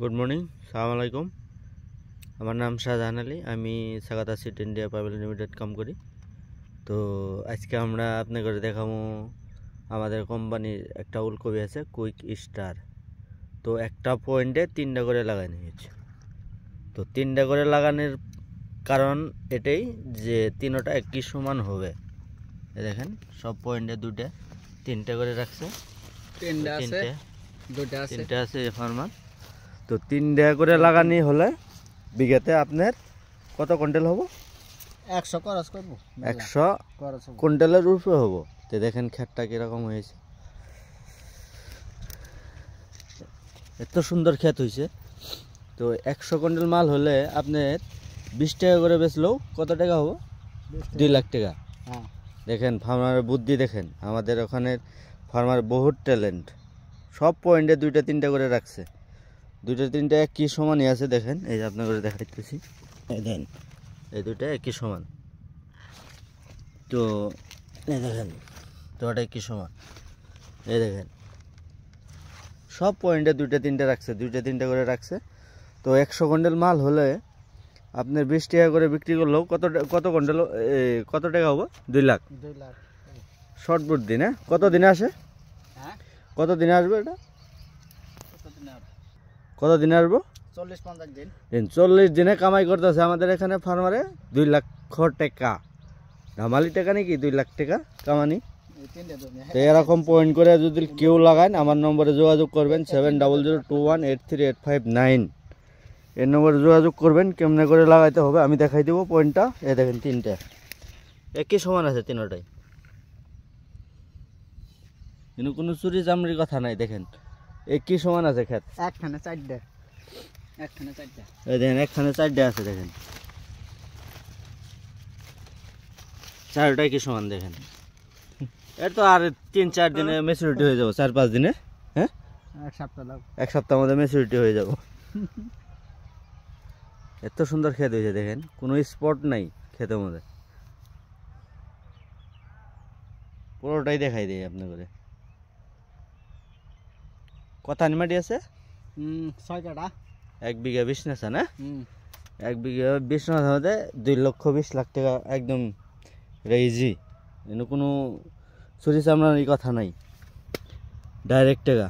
Good morning, সালাম আলাইকুম। আমার নাম শাহজাহান আলী। আমি সাগাতা সিট ইন্ডিয়া প্রাইভেট লিমিটেড কাম করি। তো আজকে আমরা আপনাদের দেখাবো আমাদের কোম্পানির একটা উলকপি আছে কুইক স্টার। তো একটা পয়েন্টে 3টা করে লাগানো হয়েছে। তো 3টা করে লাগানোর কারণ এটাই যে তিনটা একই সমান হবে। দেখেন সব পয়েন্টে 3টা করে রাখছে। 3টা আছে ফার্মার। তো 3টা করে লাগানি হলে বিঘাতে আপনার কত কুইন্টাল হবো? 100 খরচ করব। 100 কুইন্টালের উপরে হবো। তো দেখেন ক্ষেতটা কিরকম হয়েছে, এত সুন্দর ক্ষেত হয়েছে। তো 100 কুইন্টাল মাল হলে আপনার 20 টাকা করে বেচলেও কত টাকা হবো? 2 লাখ টাকা। দেখেন ফার্মারের বুদ্ধি, দেখেন আমাদের ওখানে ফার্মার বহুত ট্যালেন্ট। সব পয়েন্টে 2টা 3টা করে রাখছে। 2টা 3টা একই সমানই আছে। দেখেন এই যে আপনার করে দেখাইতেছি, এই দেন এই 2টা একই সমান। তো এই দেখেন তোটা একই সমান। এই দেখেন সব পয়েন্টে 2টা 3টা রাখছে, 2টা 3টা করে রাখছে। তো 100 কুইন্টাল মাল হলে আপনার 20 টাকা করে বিক্রি করলেও কত কুইন্টাল কত টাকা হবে? 2 লাখ। শর্ট বুদ্ধি না? কত দিনে আসে? কত দিনে আসবে এটা? কত দিনে আসবো? 40-50 দিন। 40 দিনে কামাই করতেছে আমাদের এখানে ফার্মারে 2 লক্ষ টাকা। ধামালি টাকা নাকি 2 লাখ টাকা কামানি। তো এরকম পয়েন্ট করে যদি কেউ লাগান আমার নম্বরে যোগাযোগ করবেন 7002183859। এর নম্বরে যোগাযোগ করবেন। কেমনে করে লাগাইতে হবে আমি দেখাই দেবো পয়েন্টটা। এ দেখেন 3টা একই সমান আছে, 3টাই কিন্তু কোনো চুরি চামড়ির কথা নাই। দেখেন একই সমান আছে ক্ষেত। একখানে 4টা, একখানে 4টা। এই দেখেন একখানে 4টা আছে। দেখেন 4টাই কি সমান। দেখেন এর তো আর 3-4 দিনে ম্যাচুরিটি হয়ে যাবো, 4-5 দিনে। হ্যাঁ, এক সপ্তাহের মধ্যে ম্যাচুরিটি হয়ে যাব। এত সুন্দর ক্ষেত হয়েছে। দেখেন কোনো স্পট নাই ক্ষেতের মধ্যে, পুরোটাই দেখাই দেয় আপনার করে। কত মাটি আছে? 6 কাঠা। 1 বিঘা 20 নেছা না? 1 বিঘা 20 নেছার মধ্যে 2,20,00,000 টাকা একদম রেজি। কোনো চুরি চামড়ার কথা নাই, ডাইরেক্ট টাকা।